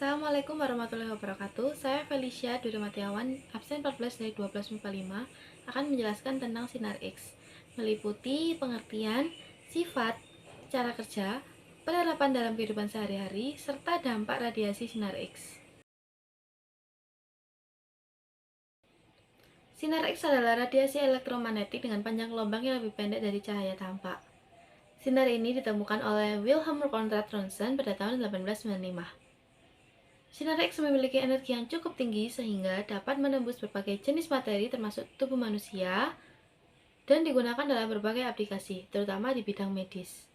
Assalamualaikum warahmatullahi wabarakatuh. Saya Felicia Durimatiawan, absen 14 dari 1245, akan menjelaskan tentang sinar X, meliputi pengertian, sifat, cara kerja, penerapan dalam kehidupan sehari-hari, serta dampak radiasi sinar X. Sinar X adalah radiasi elektromagnetik dengan panjang gelombang yang lebih pendek dari cahaya tampak. Sinar ini ditemukan oleh Wilhelm Conrad Rontgen pada tahun 1895. Sinar X memiliki energi yang cukup tinggi sehingga dapat menembus berbagai jenis materi termasuk tubuh manusia dan digunakan dalam berbagai aplikasi, terutama di bidang medis.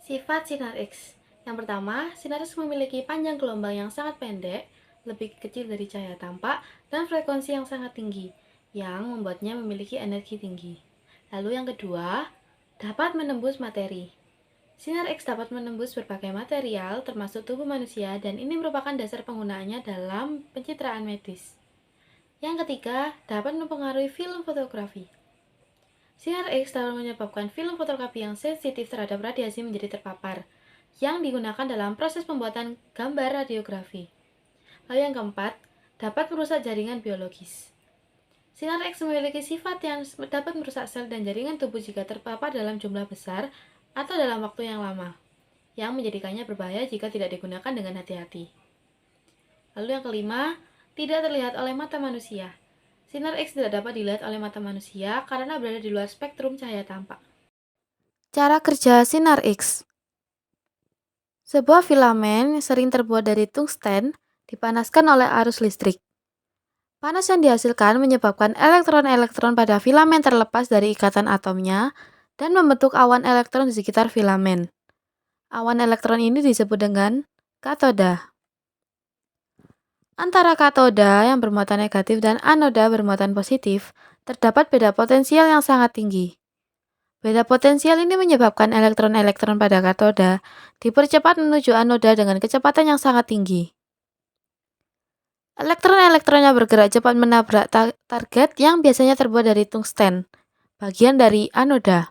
Sifat sinar X. Yang pertama, sinar X memiliki panjang gelombang yang sangat pendek, lebih kecil dari cahaya tampak, dan frekuensi yang sangat tinggi, yang membuatnya memiliki energi tinggi. Lalu yang kedua, dapat menembus materi. Sinar X dapat menembus berbagai material, termasuk tubuh manusia, dan ini merupakan dasar penggunaannya dalam pencitraan medis. Yang ketiga, dapat mempengaruhi film fotografi. Sinar X dapat menyebabkan film fotografi yang sensitif terhadap radiasi menjadi terpapar, yang digunakan dalam proses pembuatan gambar radiografi. Lalu yang keempat, dapat merusak jaringan biologis. Sinar X memiliki sifat yang dapat merusak sel dan jaringan tubuh jika terpapar dalam jumlah besar atau dalam waktu yang lama, yang menjadikannya berbahaya jika tidak digunakan dengan hati-hati. Lalu yang kelima, tidak terlihat oleh mata manusia. Sinar X tidak dapat dilihat oleh mata manusia karena berada di luar spektrum cahaya tampak. Cara kerja sinar X. Sebuah filamen sering terbuat dari tungsten dipanaskan oleh arus listrik. Panas yang dihasilkan menyebabkan elektron-elektron pada filamen terlepas dari ikatan atomnya dan membentuk awan elektron di sekitar filamen. Awan elektron ini disebut dengan katoda. Antara katoda yang bermuatan negatif dan anoda bermuatan positif, terdapat beda potensial yang sangat tinggi. Beda potensial ini menyebabkan elektron-elektron pada katoda dipercepat menuju anoda dengan kecepatan yang sangat tinggi. Elektron-elektronnya bergerak cepat menabrak target yang biasanya terbuat dari tungsten, bagian dari anoda.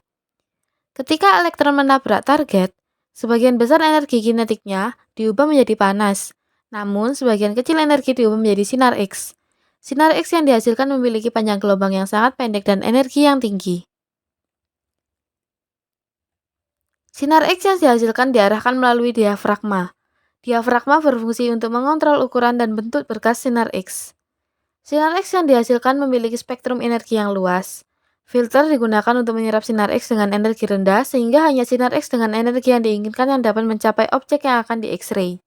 Ketika elektron menabrak target, sebagian besar energi kinetiknya diubah menjadi panas, namun sebagian kecil energi diubah menjadi sinar X. Sinar X yang dihasilkan memiliki panjang gelombang yang sangat pendek dan energi yang tinggi. Sinar X yang dihasilkan diarahkan melalui diafragma. Diafragma berfungsi untuk mengontrol ukuran dan bentuk berkas sinar X. Sinar X yang dihasilkan memiliki spektrum energi yang luas. Filter digunakan untuk menyerap sinar X dengan energi rendah sehingga hanya sinar X dengan energi yang diinginkan yang dapat mencapai objek yang akan di X-ray.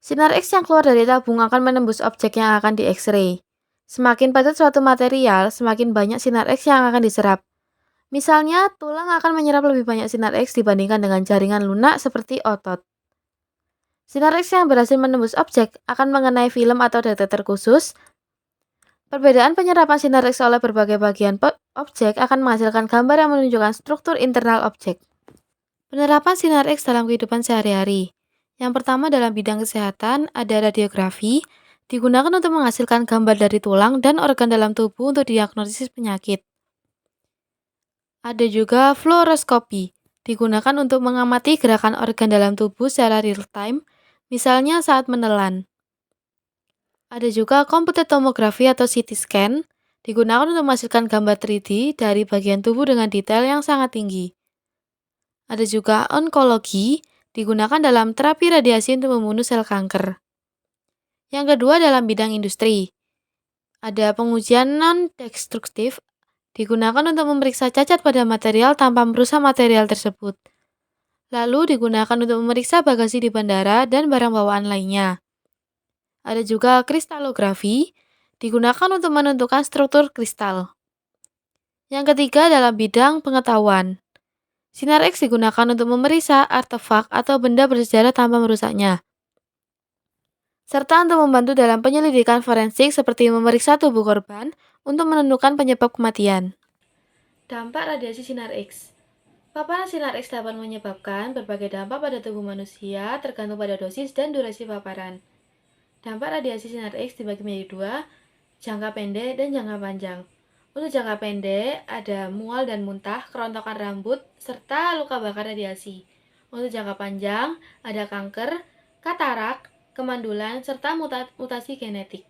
Sinar X yang keluar dari tabung akan menembus objek yang akan di X-ray. Semakin padat suatu material, semakin banyak sinar X yang akan diserap. Misalnya, tulang akan menyerap lebih banyak sinar X dibandingkan dengan jaringan lunak seperti otot. Sinar X yang berhasil menembus objek akan mengenai film atau detektor khusus. Perbedaan penyerapan sinar X oleh berbagai bagian objek akan menghasilkan gambar yang menunjukkan struktur internal objek. Penerapan sinar X dalam kehidupan sehari-hari. Yang pertama dalam bidang kesehatan ada radiografi, digunakan untuk menghasilkan gambar dari tulang dan organ dalam tubuh untuk diagnosis penyakit. Ada juga fluoroskopi, digunakan untuk mengamati gerakan organ dalam tubuh secara real time, misalnya saat menelan. Ada juga komputer tomografi atau CT scan, digunakan untuk menghasilkan gambar 3D dari bagian tubuh dengan detail yang sangat tinggi. Ada juga onkologi, digunakan dalam terapi radiasi untuk membunuh sel kanker. Yang kedua dalam bidang industri. Ada pengujian non-destruktif, digunakan untuk memeriksa cacat pada material tanpa merusak material tersebut. Lalu digunakan untuk memeriksa bagasi di bandara dan barang bawaan lainnya. Ada juga kristalografi, digunakan untuk menentukan struktur kristal. Yang ketiga dalam bidang pengetahuan. Sinar X digunakan untuk memeriksa artefak atau benda bersejarah tanpa merusaknya. Serta untuk membantu dalam penyelidikan forensik seperti memeriksa tubuh korban untuk menentukan penyebab kematian. Dampak radiasi sinar X. Paparan sinar X dapat menyebabkan berbagai dampak pada tubuh manusia tergantung pada dosis dan durasi paparan. Dampak radiasi sinar X dibagi menjadi dua, jangka pendek dan jangka panjang. Untuk jangka pendek, ada mual dan muntah, kerontokan rambut, serta luka bakar radiasi. Untuk jangka panjang, ada kanker, katarak, kemandulan, serta mutasi genetik.